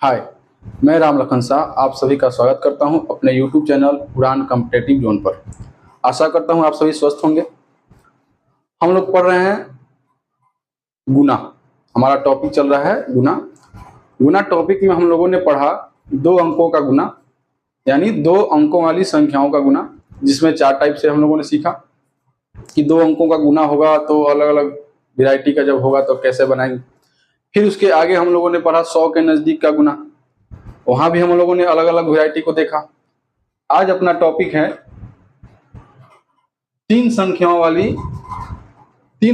हाय, मैं राम लखन शाह आप सभी का स्वागत करता हूं अपने YouTube चैनल उड़ान कॉम्पिटिटिव जोन पर। आशा करता हूं आप सभी स्वस्थ होंगे। हम लोग पढ़ रहे हैं गुना। हमारा टॉपिक चल रहा है गुना। गुना टॉपिक में हम लोगों ने पढ़ा 2 अंकों का गुना, यानी 2 अंकों वाली संख्याओं का गुना, जिसमें 4 टाइप से हम लोगों ने सीखा कि 2 अंकों का गुना होगा तो अलग अलग वैरायटी का जब होगा तो कैसे बनाएंगे। फिर उसके आगे हम लोगों ने पढ़ा 100 के नजदीक का गुना, वहां भी हम लोगों ने अलग अलग वैरायटी को देखा। आज अपना टॉपिक है 3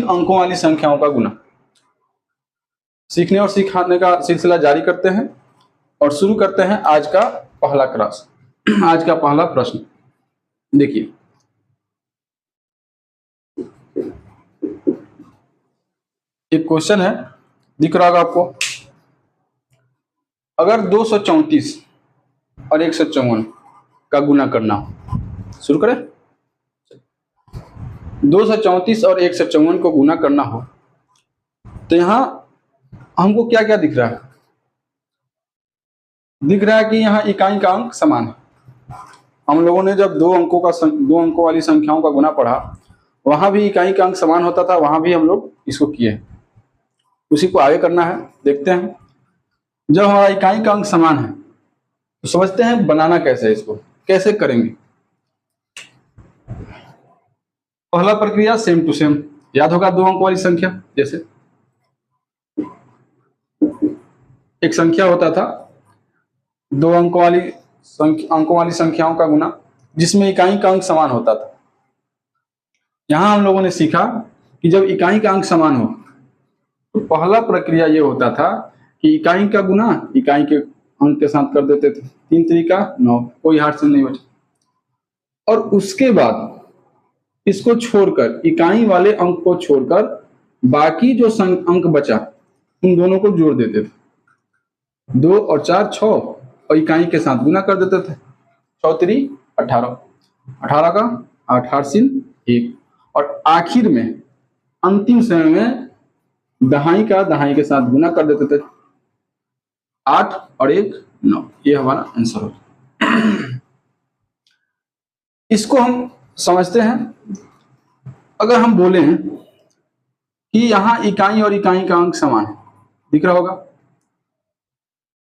अंकों वाली संख्याओं का गुना। सीखने और सिखाने का सिलसिला जारी करते हैं और शुरू करते हैं आज का पहला क्लास। आज का पहला प्रश्न देखिए, एक क्वेश्चन है, दिख रहा होगा आपको। अगर 234 और 154 का गुना करना हो, शुरू करें। 234 और 154 को गुना करना हो तो यहां हमको क्या क्या दिख रहा है? दिख रहा है कि यहाँ इकाई का अंक समान है। हम लोगों ने जब 2 अंकों वाली संख्याओं का गुना पढ़ा, वहां भी इकाई का अंक समान होता था, वहां भी हम लोग इसको किए। उसी को आगे करना है, देखते हैं। जब हमारा इकाई का अंक समान है तो समझते हैं बनाना कैसे है, इसको कैसे करेंगे। पहला प्रक्रिया सेम टू सेम, याद होगा 2 अंकों वाली संख्या। जैसे एक संख्या होता था 2 अंकों वाली संख्याओं का गुना, जिसमें इकाई का अंक समान होता था। यहां हम लोगों ने सीखा कि जब इकाई का अंक समान हो तो पहला प्रक्रिया ये होता था कि इकाई का गुना इकाई के अंक के साथ कर देते थे। 3 तरीका 9, कोई हार्ड से नहीं बचा। और उसके बाद इसको छोड़कर, इकाई वाले अंक को छोड़कर बाकी जो अंक बचा उन दोनों को जोड़ देते थे। 2 और 4 6 और इकाई के साथ गुना कर देते थे। 6 3 18, 18 का 8 हार्ड 1, और आखिर में अंतिम समय में दहाई का दहाई के साथ गुना कर देते थे। 8 और 1 9, ये हमारा आंसर होता। इसको हम समझते हैं। अगर हम बोले हैं कि यहां इकाई और इकाई का अंक समान है, दिख रहा होगा।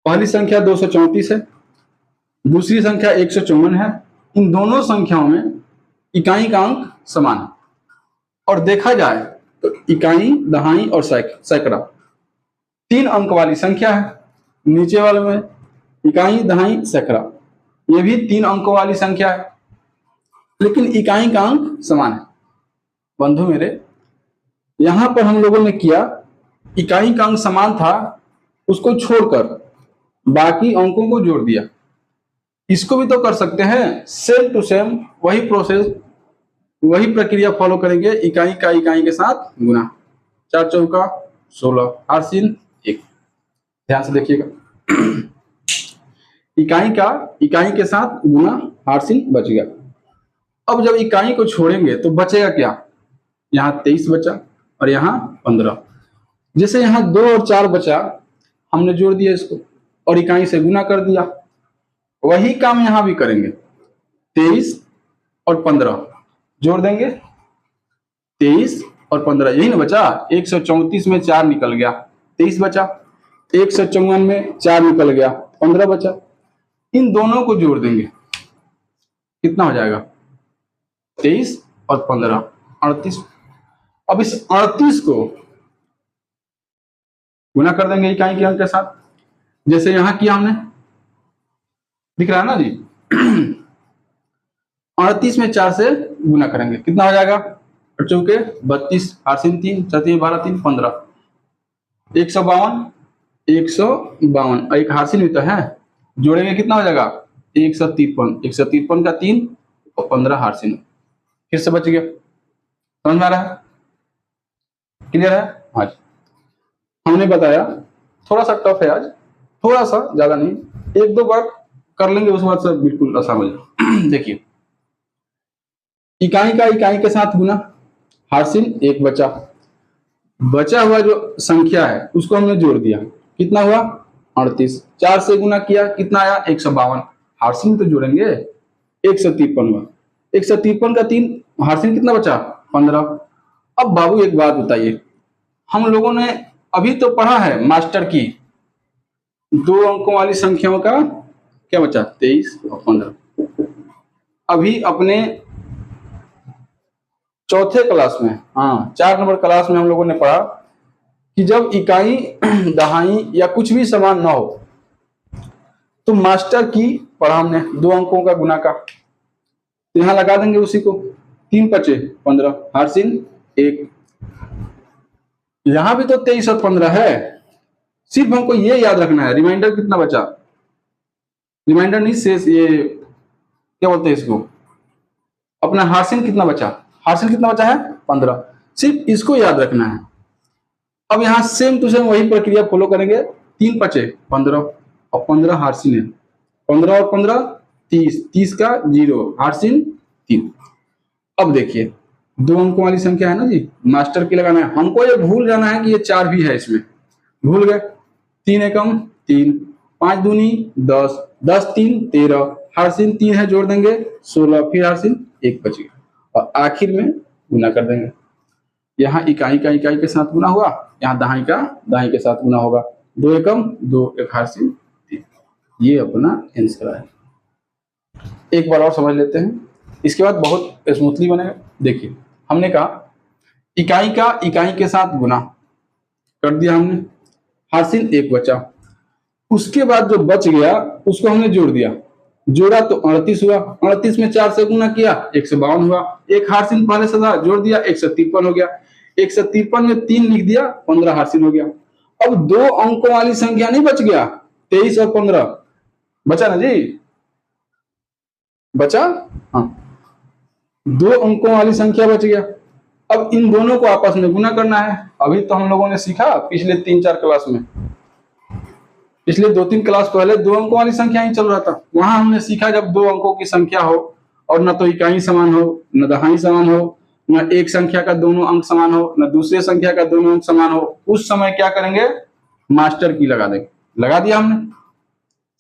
पहली संख्या 234 है, दूसरी संख्या 154 है। इन दोनों संख्याओं में इकाई का अंक समान है। और देखा जाए तो इकाई, दहाई और सैकड़ा 3 अंक वाली संख्या है। नीचे वाले में इकाई, दहाई, सैकड़ा, ये भी 3 अंकों वाली संख्या है, लेकिन इकाई का अंक समान है। बंधु मेरे, यहां पर हम लोगों ने किया, इकाई का अंक समान था, उसको छोड़कर बाकी अंकों को जोड़ दिया। इसको भी तो कर सकते हैं, सेम टू सेम वही प्रोसेस, वही प्रक्रिया फॉलो करेंगे। इकाई का इकाई के साथ गुना, 4 चौका 16, हार्ड 1। ध्यान से देखिएगा, इकाई का इकाई के साथ गुना, हार्ड बच गया। अब जब इकाई को छोड़ेंगे तो बचेगा क्या? यहाँ 23 बचा और यहाँ 15। जैसे यहाँ 2 और 4 बचा, हमने जोड़ दिया इसको और इकाई से गुना कर दिया। वही काम यहां भी करेंगे। 23 और 15 जोड़ देंगे, 23 और 15, यही ना बचा। 134 में 4 निकल गया, 23 बचा। 154 में 4 निकल गया, 15 बचा। इन दोनों को जोड़ देंगे, कितना हो जाएगा? 23 और 15 38। अब इस 38 को गुना कर देंगे इकाई के अंक के साथ, जैसे यहां किया हमने। दिख रहा है ना जी? 38 में 4 से गुना करेंगे, कितना हो जाएगा? 8 चौके 32, 8 3, 7 12 3 15, 152, 152 और एक हासिल भी तो है, जोड़ेंगे कितना हो जाएगा? 153, 153 का 3 और 15 हासिल, फिर से बच गया। समझ में आ रहा है? क्लियर है? आज हमने बताया, थोड़ा सा टफ है आज, थोड़ा सा, ज्यादा नहीं, 1-2 बार कर लेंगे, उस बाद से बिल्कुल आसान हो जाए। देखिए, इकाई का इकाई के साथ गुना, हासिल 1 बचा। बचा हुआ जो संख्या है उसको हमने जोड़ दिया, कितना हुआ? 38, 4 से गुना किया कितना आया 152, हार्सिन तो जोड़ेंगे 153 हुआ, 153 का 3, हार्सिन कितना बचा 15। अब बाबू एक बात बताइए, हम लोगों ने अभी तो पढ़ा है मास्टर की, 2 अंकों वाली संख्याओं का क्या बचा 23 और 15। अभी अपने चौथे क्लास में, हाँ 4 नंबर क्लास में हम लोगों ने पढ़ा कि जब इकाई दहाई या कुछ भी समान ना हो तो मास्टर की पढ़ा हमने 2 अंकों का गुना का, तो यहां लगा देंगे उसी को, 3 पचे 15, हार्सिन 1। यहां भी तो 23 और 15 है, सिर्फ हमको ये याद रखना है रिमाइंडर कितना बचा, रिमाइंडर नहीं शेष, ये क्या बोलते हैं इसको, अपना हार्सिन कितना बचा, हार्सिन कितना बचा है 15, सिर्फ इसको याद रखना है। अब यहाँ सेम टू सेम वही प्रक्रिया फॉलो करेंगे, 3 पचे 15 और 15 हार्सिन है, 15 और 15 30, 30 का 0, हार्सिन 3। अब देखिए 2 अंकों वाली संख्या है ना जी, मास्टर की लगाना है, हमको ये भूल जाना है कि ये 4 भी है इसमें, भूल गए, 3 एकम 3, 5 दूनी 10, 10 3 13, हार्सिन 3 है जोड़ देंगे 16, फिर हार्सिन 1 बच गया और आखिर में गुना कर देंगे। यहाँ इकाई का इकाई के साथ गुना हुआ, यहाँ दहाई का दहाई के साथ गुना होगा, 2 एकम 2, 1 हार्सिन 3, ये अपना आंसर है। एक बार और समझ लेते हैं, इसके बाद बहुत स्मूथली बनेगा। देखिए हमने कहा इकाई का इकाई के साथ गुना कर दिया हमने, हार्सिन 1 बचा, उसके बाद जो बच गया उसको हमने जोड़ दिया, जोड़ा तो 38 हुआ, 38 में 4 से गुना किया 152 हुआ, एक हार्सिन पहले से था जोड़ दिया 153 हो गया, 153 में 3 लिख दिया 15 हार्सिन हो गया। अब 2 अंकों वाली संख्या नहीं बच गया, 23 और 15 बचा ना जी, बचा, हाँ 2 अंकों वाली संख्या बच गया। अब इन दोनों को आपस में गुना करना है, अभी तो हम लोगों ने सीखा पिछले 3-4 क्लास में, पिछले 2-3 क्लास पहले 2 अंकों वाली संख्या ही चल रहा था, वहां हमने सीखा जब 2 अंकों की संख्या हो और न तो इकाई समान हो न दहाई समान हो, न एक संख्या का दोनों अंक समान हो न दूसरे संख्या का दोनों अंक समान हो, उस समय क्या करेंगे मास्टर की लगा देंगे, लगा दिया हमने।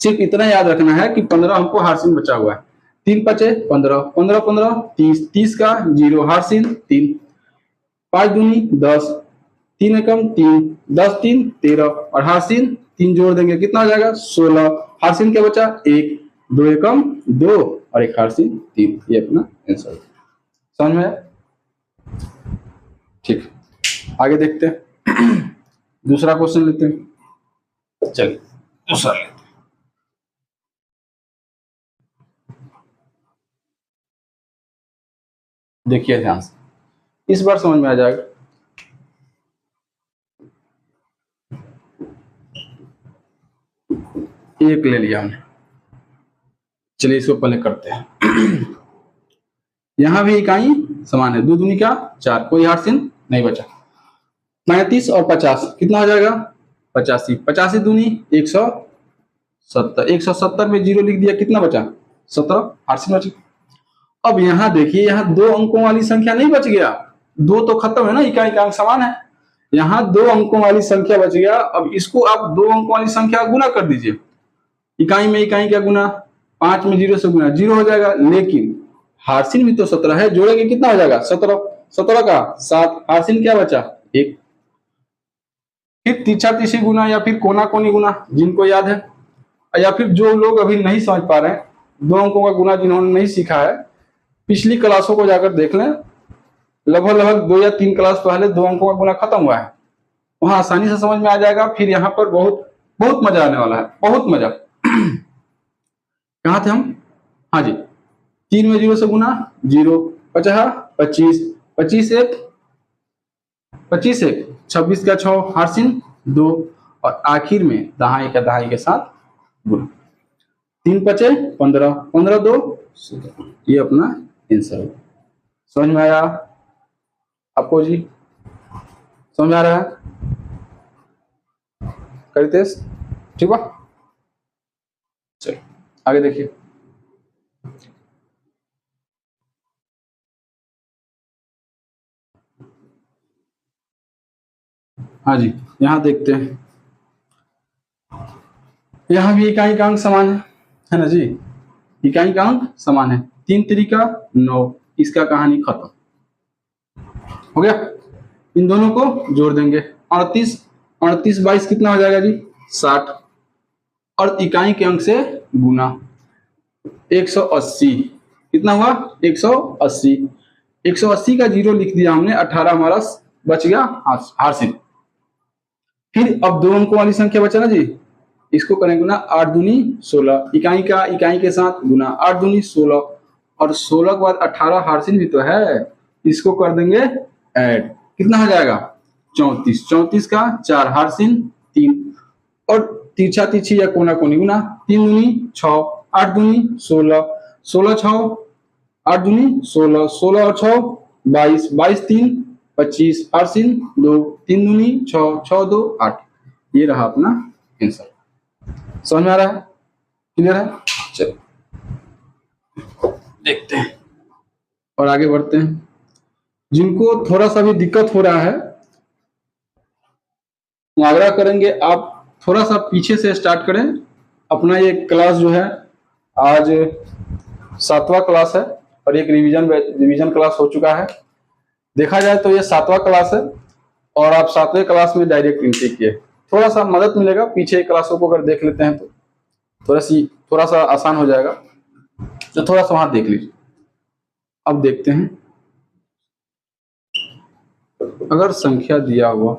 सिर्फ इतना याद रखना है कि 15 हमको हार्सिन बचा हुआ है, 3 पचे 15, 15 15 30, 30 का 0, हार्सिन 3, 5 दूनी 10, 3 एकम 3, 10 3 13 और हार्सिन 3 जोड़ देंगे कितना हो जाएगा 16, हार्सिन क्या बचा 1, 2 एकम 2 और 1 हार्सिन 3, ये अपना आंसर। समझ में आया? ठीक, आगे देखते हैं दूसरा क्वेश्चन लेते हैं, चलिए दूसरा लेते हैं। देखिए ध्यान से, इस बार समझ में आ जाएगा। एक ले लिया हमने, चलिए इसको पहले करते हैं यहां भी इकाई समान है, 2 दूनी का 4, कोई हार्सिन नहीं बचा, 35 और 50 कितना हो जाएगा 85, 85 दूनी 170, 170 में 0 लिख दिया कितना बचा 17, हार्सिन बचा। अब यहाँ देखिए यहाँ 2 अंकों वाली संख्या नहीं बच गया, 2 तो खत्म है ना, इकाई का अंक समान है, यहाँ 2 अंकों वाली संख्या बच गया। अब इसको आप 2 अंकों वाली संख्या गुना कर दीजिए, इकाई में इकाई का गुना, 5 में 0 से गुना 0 हो जाएगा, लेकिन हार्सिन भी तो 17 है, जोड़ेंगे कितना हो जाएगा 17, 17 का 7, हार्सिन क्या बचा 1। फिर तीछा तीसरी गुना या फिर कोना कोनी गुना जिनको याद है, या फिर जो लोग अभी नहीं समझ पा रहे हैं 2 अंकों का गुना जिन्होंने नहीं सीखा है, पिछली क्लासों को जाकर देख लें, लगभग लगभग 2 या 3 क्लास पहले 2 अंकों का गुना खत्म हुआ है, वहां आसानी से समझ में आ जाएगा। फिर यहाँ पर बहुत बहुत मजा आने वाला है, बहुत मजा कहाँ थे हम, हाँ जी 3 में 0 से गुना 0, 50 25, 25 एक 25 एक 26 का 6, हार्सिन 2 और आखिर में दहाई का दहाई के साथ गुना, 3 पचे 15, 15 2 17, ये अपना आंसर है। समझ में आया आपको जी, समझ में आ रहा है करितेश, ठीक बा, चलिए आगे देखिए। हाँ जी यहाँ देखते हैं, यहाँ भी इकाई का अंक समान है ना जी, इकाई का अंक समान है। 3 तरीका 9, इसका कहानी खत्म हो गया। इन दोनों को जोड़ देंगे, 38 38 22 कितना हो जाएगा जी 60, और इकाई के अंक से गुना 180, कितना हुआ 180। 180 का जीरो लिख दिया हमने, 18 हमारा बच गया हासिल। फिर अब दो अंकों वाली संख्या बचा ना जी, इसको करेंगे गुना, 8 दूनी 16, इकाई का इकाई के साथ गुना, 8 दूनी 16, और 16 के बाद 18 हासिल भी तो है, इसको कर देंगे ऐड, कितना हो जाएगा 34, 34 का 4 हासिल 3, और तिरछा तिरछी या कोना कोनी गुना, 3 दूनी 6, 8 दूनी 16, 16 6 8 दूनी 16, 16 और 6 22, 22 3 25, हासिल 2, 3 दूनी 6, 6 2 8, ये रहा अपना आंसर। समझ में आ रहा है, क्लियर है? चलो देखते हैं और आगे बढ़ते हैं। जिनको थोड़ा सा भी दिक्कत हो रहा है, मुआवरा करेंगे आप थोड़ा सा पीछे से स्टार्ट करें। अपना ये क्लास जो है आज 7वां क्लास है और एक रिवीजन क्लास हो चुका है। देखा जाए तो ये 7वां क्लास है और आप 7वें क्लास में डायरेक्ट एंट्री किए, थोड़ा सा मदद मिलेगा। पीछे क्लासों को अगर देख लेते हैं तो थोड़ा सा आसान हो जाएगा, तो थोड़ा सा वहां देख लीजिए। अब देखते हैं, अगर संख्या दिया हुआ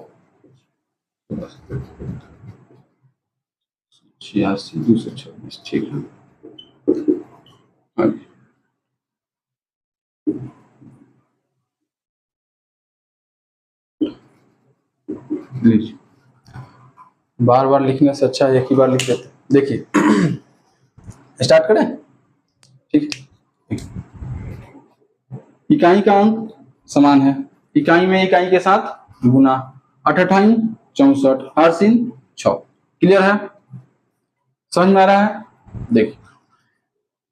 86 226, ठीक है, लीजिए, बार बार लिखने से अच्छा एक ही बार लिख देते। देखिए स्टार्ट करें, ठीक, इकाई का अंक समान है, इकाई में इकाई के साथ गुना, 88 64 हासिल 6, क्लियर है? समझ में आ रहा है? देखिए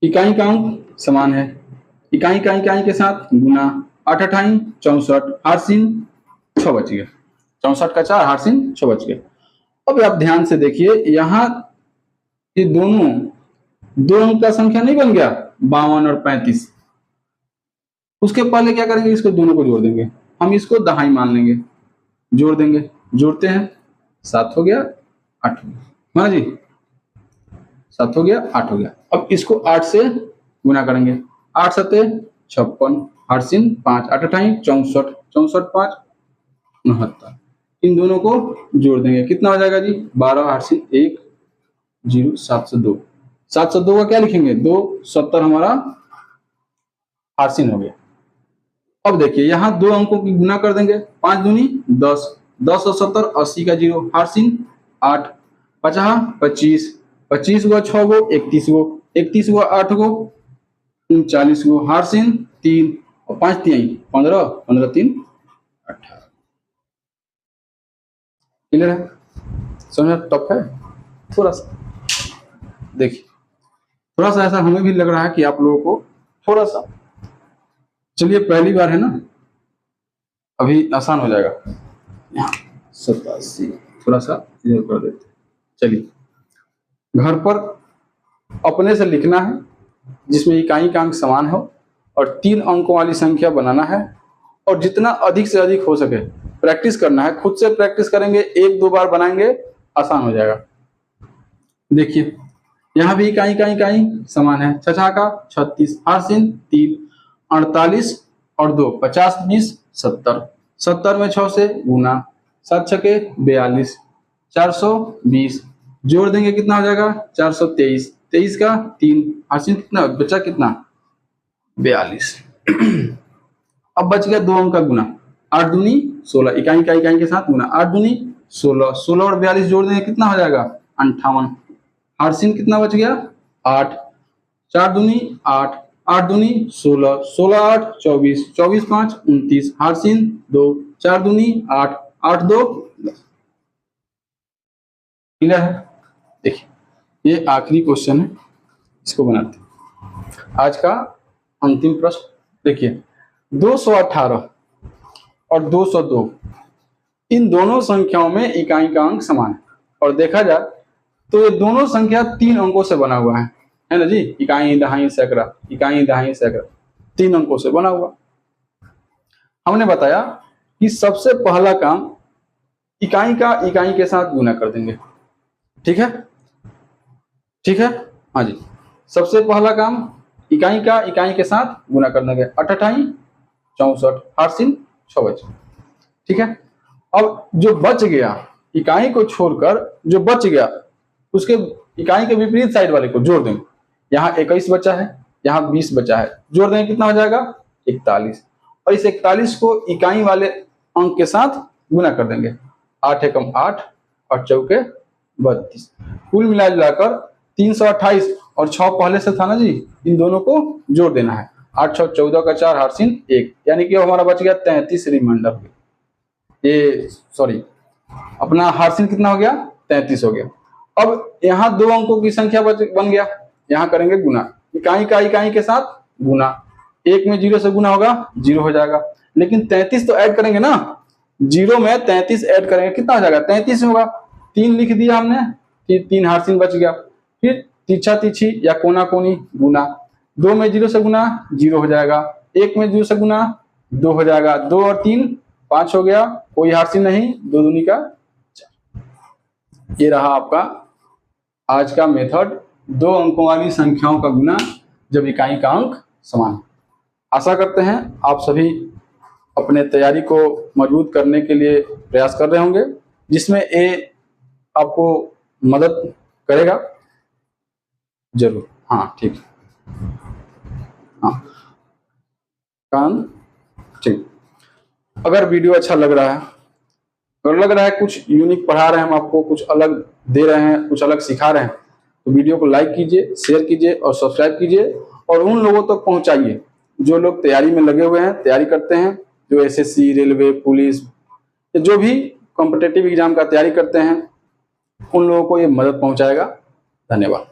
इकाई का अंक समान है, इकाई का इकाई के साथ गुना, 88 64 हासिल 6 बच गया, 64 का 4 हासिल 6 बच गया। अब आप ध्यान से देखिए, यहाँ ये दोनों दो अंक का संख्या नहीं बन गया 52 और 35, उसके पहले क्या करेंगे, इसको दोनों को जोड़ देंगे, हम इसको दहाई मान लेंगे, जोड़ देंगे, जोड़ते हैं 7 हो गया 8 हो गया, हाँ जी 7 हो गया 8 हो गया। अब इसको 8 से गुना करेंगे, 8 सते 56 हासिल 5, 88 64 64 5 69, इन दोनों को जोड़ देंगे, कितना हो जाएगा जी 12 हासिल 1 0 702, 702 का क्या लिखेंगे 2, 70 हमारा हासिल हो गया। अब देखिए यहाँ दो अंकों की गुना कर देंगे, 5 दूनी 10, 10 और 70 80 का 0 हासिल 8, 50 25, 25 गो 6 गो 31 गो, 31 गो 8 गो 39 गो हासिल 3, और 5 3 15, 15 3 18, क्लियर है? समझ टफ है थोड़ा सा। देखिए थोड़ा सा ऐसा हमें भी लग रहा है कि आप लोगों को थोड़ा सा, चलिए पहली बार है ना, अभी आसान हो जाएगा। 87 थोड़ा सा इधर कर देते, चलिए घर पर अपने से लिखना है जिसमें इकाई का अंक समान हो और 3 अंकों वाली संख्या बनाना है, और जितना अधिक से अधिक हो सके प्रैक्टिस करना है, खुद से प्रैक्टिस करेंगे, 1-2 बार बनाएंगे आसान हो जाएगा। देखिए यहाँ भी इकाई का इकाई समान है, 6 का 36 हासिल 3, 48 और 2 50 20 70, 70 में 6 से गुना, 7 छके 42, 420, जोड़ देंगे कितना हो जाएगा 423, 23 का 3 हासिल कितना बचा, कितना 42। अब बच गया 2 अंक का गुना, 8 दूनी 16, इकाई का इकाई के साथ गुना, 8 दूनी 16, 16 और 42 जोड़ देंगे कितना हो जाएगा 58, हासिल कितना बच गया 8, 4 दूनी 8, 8 दूनी 16, 16 8 24, 24 5 29, हासिल 2, 4 दूनी 8, 8 2 10, क्लियर है? देखिए ये आखिरी क्वेश्चन है, इसको बनाते हैं आज का अंतिम प्रश्न। देखिए 218 और 202 इन दोनों संख्याओं में इकाई का अंक समान है, और देखा जाए तो ये दोनों संख्या 3 अंकों से बना हुआ है ना जी। इकाई, दहाई, सैकड़ा, इकाई, दहाई, सैकड़ा 3 अंकों से बना हुआ। हमने बताया कि सबसे पहला काम इकाई का इकाई के साथ गुना कर देंगे। ठीक है, ठीक है, हाँ जी। सबसे पहला काम इकाई का इकाई के साथ गुना कर देंगे। 88 64 हार्सिन 6 बचे। ठीक है, अब जो बच गया इकाई को छोड़कर जो बच गया उसके इकाई के विपरीत साइड वाले को जोड़ देंगे। यहाँ 21 बचा है, यहाँ 20 बचा है, जोड़ देंगे कितना हो जाएगा 41। और इस 41 को इकाई वाले अंक के साथ गुना कर देंगे। 8 एकम 8 और चौके 32। कुल मिलाकर 328 और 6 पहले से था ना जी, इन दोनों को जोड़ देना है। 8 6 14 का 4 हार्सिन 1, यानी कि हमारा बच गया 33 रिमाइंडर। ये सॉरी अपना हार्सिन कितना हो गया 33 हो गया। अब यहाँ 2 अंकों की संख्या बन गया, यहाँ करेंगे गुना। इकाई का इकाई के साथ गुना, 1 में 0 से गुना होगा 0 हो जाएगा, लेकिन 33 तो ऐड करेंगे ना, 0 में 33 ऐड करेंगे कितना हो जाएगा 33 होगा। 3 लिख दिया हमने, 3 हार्सिन बच गया। फिर तीछा तीछी या कोना कोनी गुना, 2 में 0 से गुना 0 हो जाएगा, 1 में 0 से गुना 2 हो जाएगा, 2 और 3 5 हो गया, कोई हार्सिन नहीं, 2 दूनी का 4। ये रहा आपका आज का मेथड, 2 अंकों वाली संख्याओं का गुना जब इकाई का अंक समान। आशा करते हैं आप सभी अपने तैयारी को मजबूत करने के लिए प्रयास कर रहे होंगे, जिसमें ए आपको मदद करेगा जरूर। हाँ ठीक, हाँ कान ठीक। अगर वीडियो अच्छा लग रहा है, अगर लग रहा है कुछ यूनिक पढ़ा रहे हैं हम आपको, कुछ अलग दे रहे हैं, कुछ अलग सिखा रहे हैं, तो वीडियो को लाइक कीजिए, शेयर कीजिए और सब्सक्राइब कीजिए और उन लोगों तक पहुंचाइए जो लोग तैयारी में लगे हुए हैं, तैयारी करते हैं, जो एसएससी, रेलवे, पुलिस, जो भी कॉम्पिटिटिव एग्जाम का तैयारी करते हैं, उन लोगों को ये मदद पहुंचाएगा। धन्यवाद।